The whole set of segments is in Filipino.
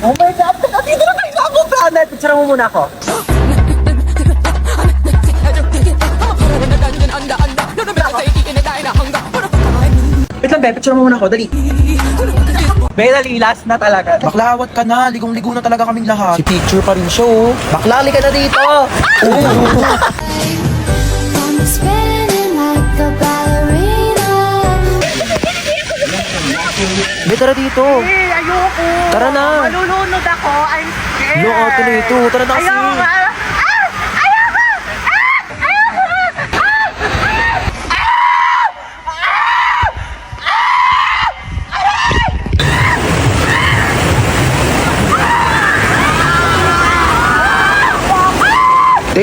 Oh my God! Dito na tayo sa abot! Picture mo muna ako. Wait lang, be. Picture mo muna ako. Dali. Be, dali. Last na talaga. Baklawat ka na, ligong-ligo na talaga kaming lahat. Si picture pa rin siya, oh. Baklali ka na dito! I'm spinning like a ballerina. Be, tara dito. Ayoko! Tara na. Malulunod ako. I'm scared! Yung ate nito, tara na kasi. Ayoko!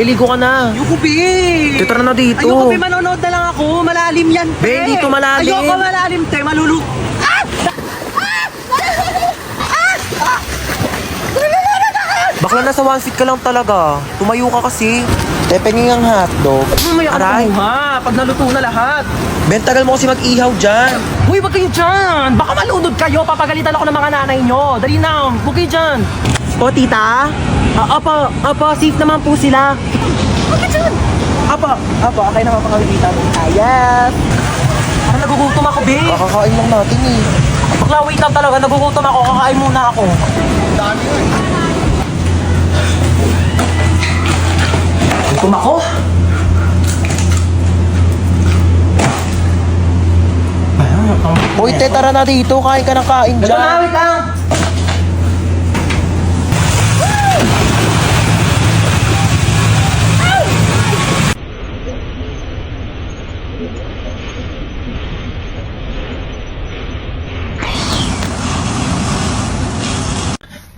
Ligo ka na. Ayoko, be! Tara na dito. Ayoko, be! Manonood na lang ako. Malalim yan, Be, dito malalim. Ayoko malalim, te. Malulu... Bakla nasa 1 feet ka lang talaga. Tumayo ka kasi. Tepenging ang hotdog. Mamaya ka Aray. kumuha. Pag naluto na lahat. Ben, tagal mo kasi mag-ihaw dyan. Uy, wag kayo dyan! Baka malunod kayo, papagalitan ako ng mga nanay nyo. Dali na, wag kayo dyan. O, tita? Opo, safe naman po sila. Wag kayo dyan! Opo, okay naman pa kami, tita. Yes! Parang nagugutom ako, be. Kakakain lang natin eh. Bakla, wait lang talaga, nagugutom ako. Kakain muna ako. Dami yun. Gutom ako. Hoy, te, tara na dito. Kain ka ng kain Ito na, dyan. wait lang.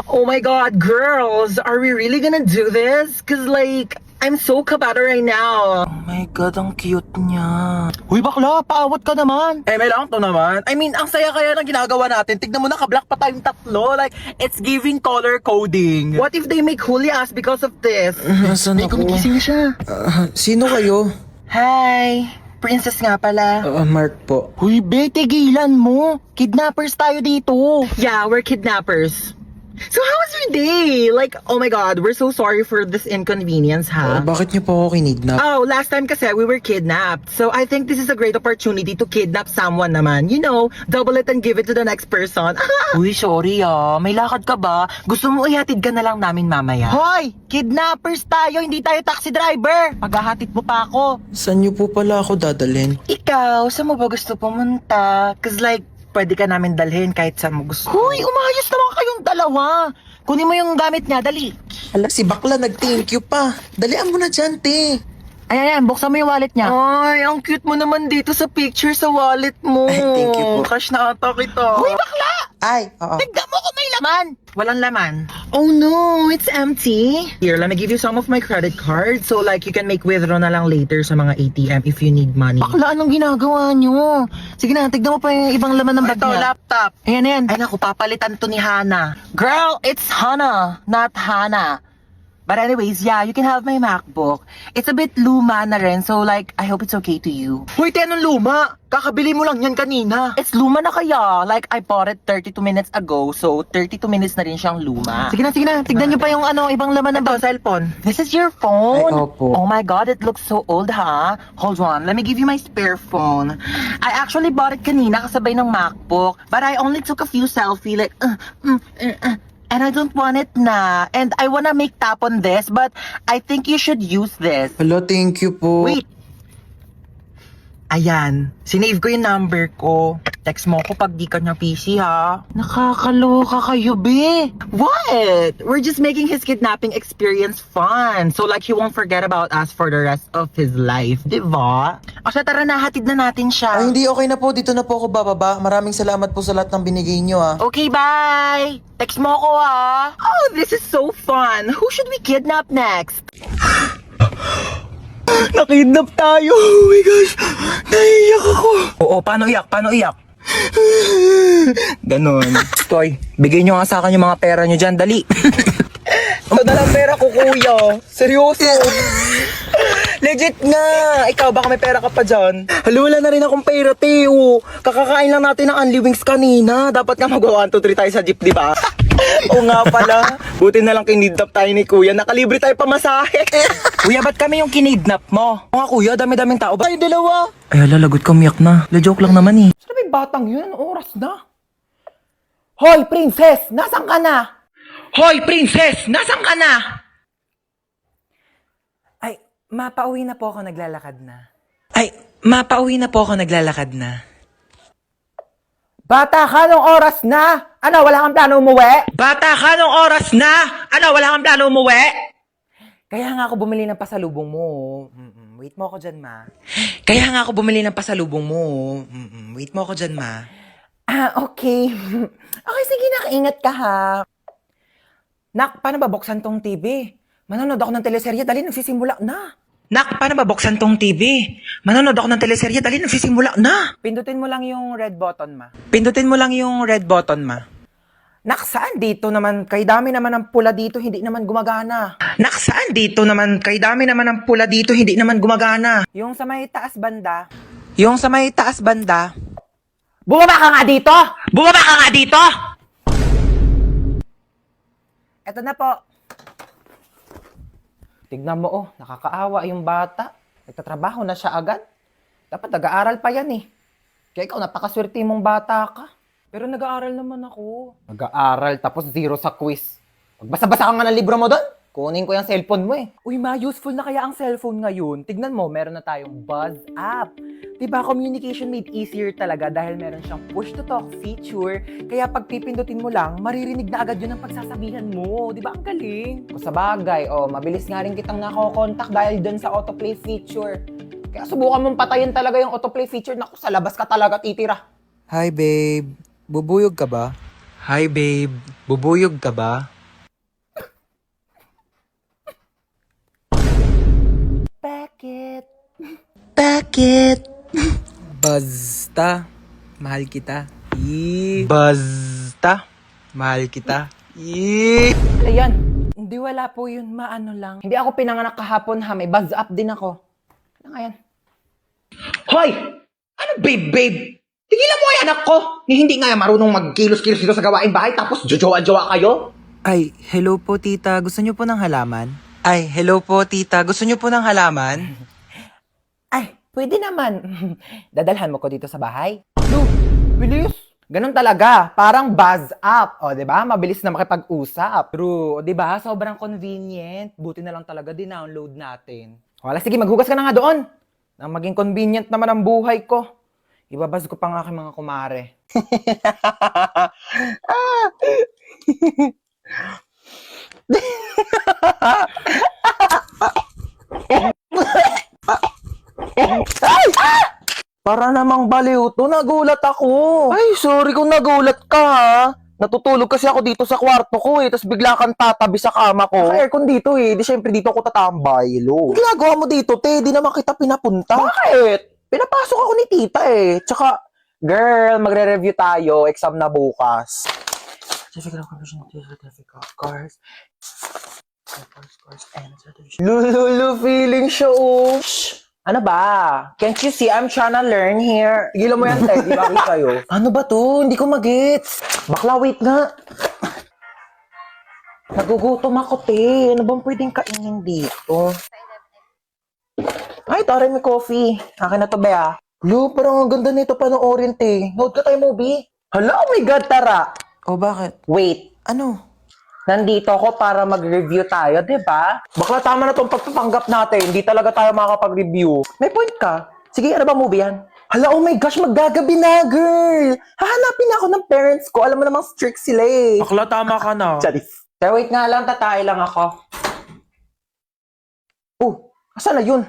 Oh my God, girls, are we really gonna do this? Cause like, I'm so kabata right now. Oh my God, ang cute niya. Uy, bakla, paawat ka naman. Eh, may lang to naman. I mean, ang saya kaya ng ginagawa natin. Tignan mo, naka-black pa tayong tatlo. Like, it's giving color coding. What if they make huli us because of this? Nasaan Ay, ako? gumigising na siya. Sino kayo? Hi, princess nga pala. Mark po. Uy, be, tigilan mo. Kidnappers tayo dito. Yeah, we're kidnappers. So how was your day? Like, oh my God, we're so sorry for this inconvenience, ha? Bakit niyo po ako kinidnap? Oh, last time kasi we were kidnapped. So I think this is a great opportunity to kidnap someone naman. You know, double it and give it to the next person. Uy, sorry may lakad ka ba? Gusto mo ihatid ka na lang namin mamaya? Hoy! Kidnappers tayo, hindi tayo taxi driver! Paghahatid mo pa ako. Saan niyo po pala ako dadalhin? Ikaw, saan mo ba gusto pumunta? Cause like, pwede ka namin dalhin kahit saan mo gusto. Hoy, umayos naman kayong dalawa. Kunin mo yung gamit niya, dali. Hala, si bakla nag-thank you pa. Dalian mo na dyan, te. Ayan, buksan mo yung wallet niya. Ay, ang cute mo naman dito sa picture sa wallet mo. Ay, thank you po. Cash na ata kita. Hoy, bakla! Ay, oo. Tignan mo kung may laman! Walang laman. Oh no, it's empty. Here, let me give you some of my credit card so like you can make withdraw na lang later sa mga ATM if you need money. Bakla, anong ginagawa nyo? Sige na, tignan mo pa yung ibang laman ng bag Ito, niya. laptop. Ayan. Ay naku, papalitan to ni Hana. Girl, it's Hana, not Hana. But anyways, yeah, you can have my MacBook. It's a bit luma na rin, so like, I hope it's okay to you. Hoy, anong luma? Kakabili mo lang yan kanina. It's luma na kaya. Like, I bought it 32 minutes ago, so 32 minutes na rin siyang luma. Sige na, tignan nyo pa yung ibang laman ng cellphone. This is your phone? Ay, opo. Oh my God, it looks so old, ha? Hold on, let me give you my spare phone. I actually bought it kanina kasabay ng MacBook, but I only took a few selfie, like, and I don't want it na. And I wanna make tap on this, but I think you should use this. Hala, thank you po. Wait. Ayan, sinave ko yung number ko. Text mo ko pag di ka niya PC, ha? Nakakaloka kayo, be. What? We're just making his kidnapping experience fun. So like he won't forget about us for the rest of his life, di ba? O siya, tara na, hatid na natin siya. Ay, hindi, okay na po. Dito na po ako bababa. Maraming salamat po sa lahat ng binigay niyo, ah. Okay, bye! Text mo ako, ha? Oh, this is so fun. Who should we kidnap next? Nakidnap tayo. Oh my gosh. Naiiyak ako. Oo, paano iyak? Ganon. Toy, bigay nyo nga sa akin yung mga pera nyo dyan, dali. Ito na lang pera ko, kuya. Seryoso. Legit nga! Ikaw, baka may pera ka pa dyan. Hala, wala na rin akong pera, Teo. Kakakain lang natin ng Unli Wings kanina. Dapat nga mag 1, 2, 3 tayo sa jeep, di ba? Oo nga pala. Buti na lang kinidnap tayo ni Kuya. Nakalibre tayo pamasahe. Kuya, ba't kami yung kinidnap mo? Oo nga Kuya, dami-daming tao. Ba't tayo dalawa? Ay, lalagot ka, umiyak na. La-joke lang naman eh. Saan may batang yun? Oras na. Hoy, princess! Nasaan ka na? Hoy, princess! Nasaan ka na? Ay, mapauwi na po ako, naglalakad na. Bata ka, nung oras na? Ano, wala kang plano umuwi? Bata ka, nung oras na? Ano, wala kang plano umuwi? Kaya nga ako bumili ng pasalubong mo. Wait mo ako dyan, ma. Kaya nga ako bumili ng pasalubong mo. Wait mo ako dyan, ma. Ah, okay. Okay, sige, nakaingat ka, ha. Nak, paano ba buksan tong TV? Manonood ako ng teleserye, dali nagsisimula na. Nak, paano ba buksan tong TV? Manonood ako ng teleserye, dali nagsisimula na. Pindutin mo lang yung red button, ma. Nak, saan dito naman? Kay dami naman ng pula dito, hindi naman gumagana. Nak, saan dito naman? Kay dami naman ng pula dito, hindi naman gumagana. Yung sa may taas banda. Bumaba ka nga dito! Eto na po. Tignan mo, oh, nakakaawa yung bata. Nagtatrabaho na siya agad. Dapat nag-aaral pa yan eh. Kaya ikaw, napakaswerte mong bata ka. Pero nag-aaral naman ako. Nag-aaral tapos 0 sa quiz. Magbasa-basa ka nga ng libro mo doon. Kunin ko yung cellphone mo eh. Uy ma, useful na kaya ang cellphone ngayon. Tignan mo, meron na tayong Buzz app. Diba, communication made easier talaga dahil meron siyang push-to-talk feature. Kaya pag pipindutin mo lang, maririnig na agad yun ang pagsasabihan mo. Diba, ang galing? O sa bagay, mabilis nga rin kitang nako-contact dahil dun sa autoplay feature. Kaya subukan mong patayin talaga yung autoplay feature. Naku, sa labas ka talaga titira. Hi babe, bubuyog ka ba? Bakit? Basta, mahal kita. Ayan. Hindi, wala po yun. Maano lang. Hindi ako pinanganak kahapon ha. May buzz up din ako. Ano nga yan? Hoy! Ano babe? Tigilan mo yung anak ko! Ni hindi nga marunong magkilos-kilos dito sa gawain bahay tapos jojowa-jowa kayo? Ay, hello po tita. Gusto niyo po ng halaman? Ay, pwede naman. Dadalhan mo ko dito sa bahay? No, bilis. Ganun talaga. Parang buzz up. O, di ba? Mabilis na makipag-usap. Pero, di ba? Sobrang convenient. Buti na lang talaga din-download natin. Wala, sige, maghugas ka na nga doon. Nang maging convenient naman ang buhay ko. Ibabaz ko pa nga aking mga kumare. Para namang baliw to, nagulat ako. Ay, sorry kung nagulat ka ha. Natutulog kasi ako dito sa kwarto ko eh, tapos bigla kang tatabi sa kama ko. Naka-aircon dito eh, di syempre dito ako tatambay, lo. Ang ginagawa mo dito, te? Di naman kita pinapunta. Bakit? Pinapasok ako ni tita eh. Tsaka, girl, magre-review tayo, exam na bukas. Certificate of completion of certificate of course. Lulu, feeling siya oh. Shh! Ano ba? Can't you see I'm trying to learn here? Gilan mo yan, te. Di ba kayo? Ano ba to? Hindi ko magets. Bakla, wait nga. Nagugutom ako, te. Ano bang pwedeng kainin dito? Ay, tara, may coffee. Akin na to, Bea. Lu, parang ang ganda nito panoorin, te. Nood ka tayo movie? Hala, oh my God, tara. Oh, bakit? Wait. Ano? Nandito ako para mag-review tayo, di ba? Bakla, tama na tong pagpapanggap natin. Hindi talaga tayo makakapag-review. May point ka. Sige, ano ba movie yan? Hala, oh my gosh, maggagabi na, girl! Hahanapin ako ng parents ko. Alam mo namang strict sila eh. Bakla, tama ka na. Charis. Sir, wait nga lang, tatay lang ako. Oh, asan na yun?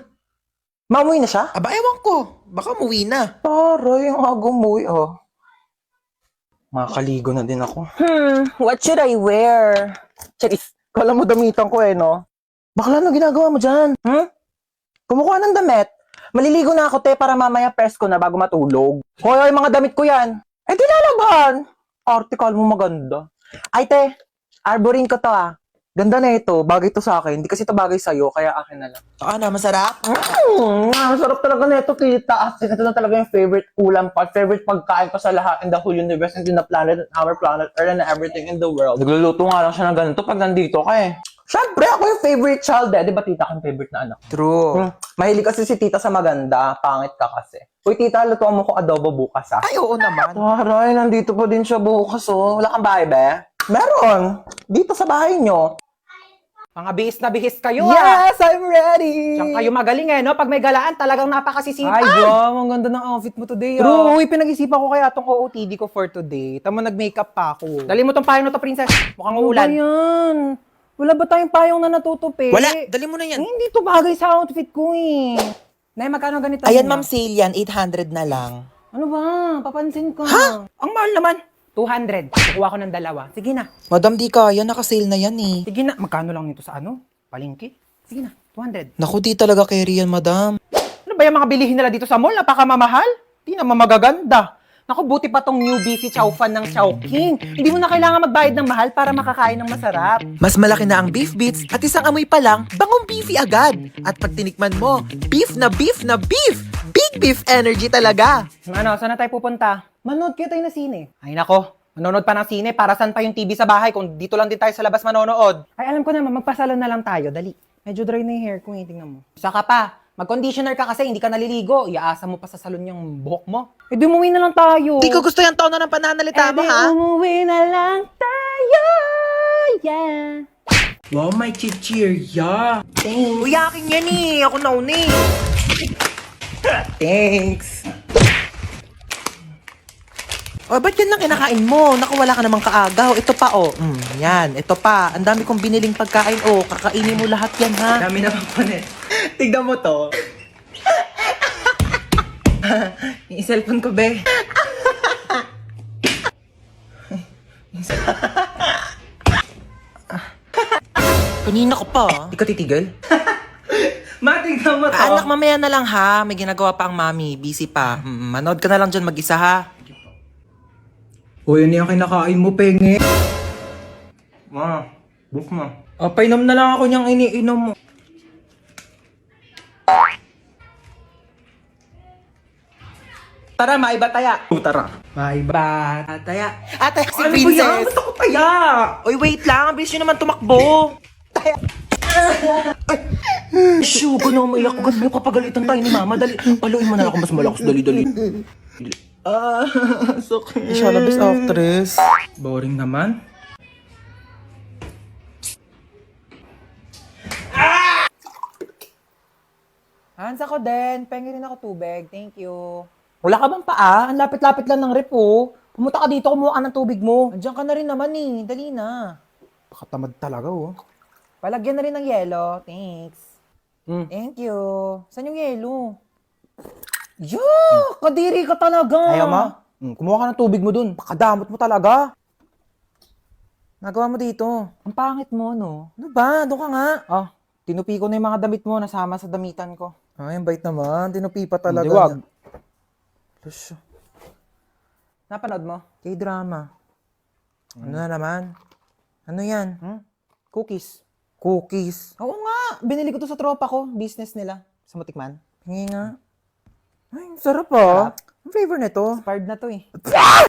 Mamuwi na siya? Aba, ewan ko. Baka umuwi na. Taray, yung agumuwi, oh. Makakaligo na din ako. What should I wear? Charis, kala mo damitan ko eh, no? Bakla, ano ginagawa mo dyan? Kumukuha ng damit. Maliligo na ako, te, para mamaya presko na bago matulog. Hoy, mga damit ko yan. Eh, di lalaban. Article mo maganda. Ay, te, arborin ko to, ah. Ganda na ito. Bagay ito sa akin. Hindi kasi ito bagay sa'yo, kaya akin na lang. Ano, masarap? Sarap talaga na ito, tita. As in, ito na talaga yung favorite ulam pa. Favorite pagkain ko sa lahat in the whole universe and in the planet, and our planet, Earth, and everything in the world. Nagluluto nga lang siya ng ganito pag nandito ka eh. Siyempre, ako yung favorite child eh. Di ba tita kang favorite na anak? True. Mahilig kasi si tita sa maganda. Pangit ka kasi. Uy, tita, lutuan mo ko adobo bukas ah. Ay, oo naman. Taray, nandito pa din siya bukas oh. Wala kang bahay, be? Meron. Dito sa bahay nyo. Mga bihis na bihis kayo ah! Yes, I'm ready! Diyan kayo magaling eh, no? Pag may galaan, talagang napakasisipan. Ay, Jom, ang ganda ng outfit mo today. True, uy, pinag-isipan ko kaya itong OOTD ko for today. Tama, nag-makeup pa ako. Dali mo tong payong na to, princess. Mukhang uulan. Ano ba yan? Wala ba tayong payong na natutupi? Wala, dali mo na Eh, yan. hindi to bagay sa outfit ko eh. Nay, magkano ganito? Ayan, niya? ma'am, sale yan. 800 na lang. Ano ba? Papansin ka. Ha? Ang mahal naman. 200. Kukuha ko ng dalawa. Sige na. Madam, di kaya. Naka-sale na yan eh. Sige na. Magkano lang nito sa ano? Palengke? Sige na. 200. Naku, di talaga carry yan, madam. Ano ba yung mga bilihin nila dito sa mall? Napakamamahal? Di naman magaganda. Naku, buti pa tong new beefy chow fan ng Chowking. Hindi mo na kailangan magbayad ng mahal para makakain ng masarap. Mas malaki na ang beef bits at isang amoy pa lang, bangong beefy agad. At pag tinikman mo, beef na beef na beef! Big beef energy talaga! Ano, saan na tayo pupunta? Manood kayo tayo na sine. Ay nako, manonood pa ng sine, para saan pa yung TV sa bahay kung dito lang din tayo sa labas manonood? Ay alam ko naman, magpasalon na lang tayo, dali. Medyo dry na yung hair ko, tingnan mo. Saka pa, mag-conditioner ka kasi hindi ka naliligo. Iaasa mo pa sa salon yung buhok mo. Eh di umuwi na lang tayo. Di ko gusto yung tono ng pananalita mo, ha? Umuwi na lang tayo, yeah. Wow, may chichirya. Uy, akin yan eh. Ako nauna eh. Thanks. O, ba't yan lang kinakain mo? Naku, wala ka namang kaagaw. Ito pa, oh. Yan, ito pa. Ang dami kong biniling pagkain, oh. Kakainin mo lahat yan, ha? Dami na bang panet. Tignan mo to. Yung cellphone ko, be. Kanina ko pa, Di ka titigil? Matignan mo to. Anak, mamaya na lang, ha? May ginagawa pa ang mami. Busy pa. Manood ka na lang dyan mag-isa, ha? O, yun yung kinakain mo, penge. Ma, book mo. Painom na lang ako niyang iniinom mo. Tara, maiba taya. Tara. Maiba taya. Atay, si Ano ba yan? Princess. Gusto ko taya. Uy, wait lang. Ang bilis nyo naman tumakbo. Shoo, ko na umiyak. Huwag mo kapagalitan tayo ni Mama. Dali. Paluin mo na ako mas malakas. Dali, dali. Sakit. Siya labis actress. Boring naman. Hans, ako din. Pengi rin ako tubig. Thank you. Wala ka bang paa? Ang lapit-lapit lang ng rep, oh. Pumunta ka dito, kumuha ka ng tubig mo. Andiyan ka na rin naman, eh. Dali na. Pakatamad talaga, oh. Palagyan na rin ng yelo. Thanks. Thank you. Saan yung yelo? Kadiri ka talaga. Ayaw mo? Kumuha ka ng tubig mo dun. Pakadamot mo talaga. Nagawa mo dito. Ang pangit mo, no? Ano ba? Doon ka nga. Ah, tinupi ko na yung mga damit mo. Nasama sa damitan ko. Ay, ang bait naman. Tinupi pa talaga. Hindi, wag. Lusyo. Napanood mo? K-drama. Ano na naman? Ano yan? Cookies. Cookies. Oo nga. Binili ko to sa tropa ko. Business nila. Sa Mutikman. Hingi nga. Ay, ang sarap ah. Ang flavor nito. Expired na to eh.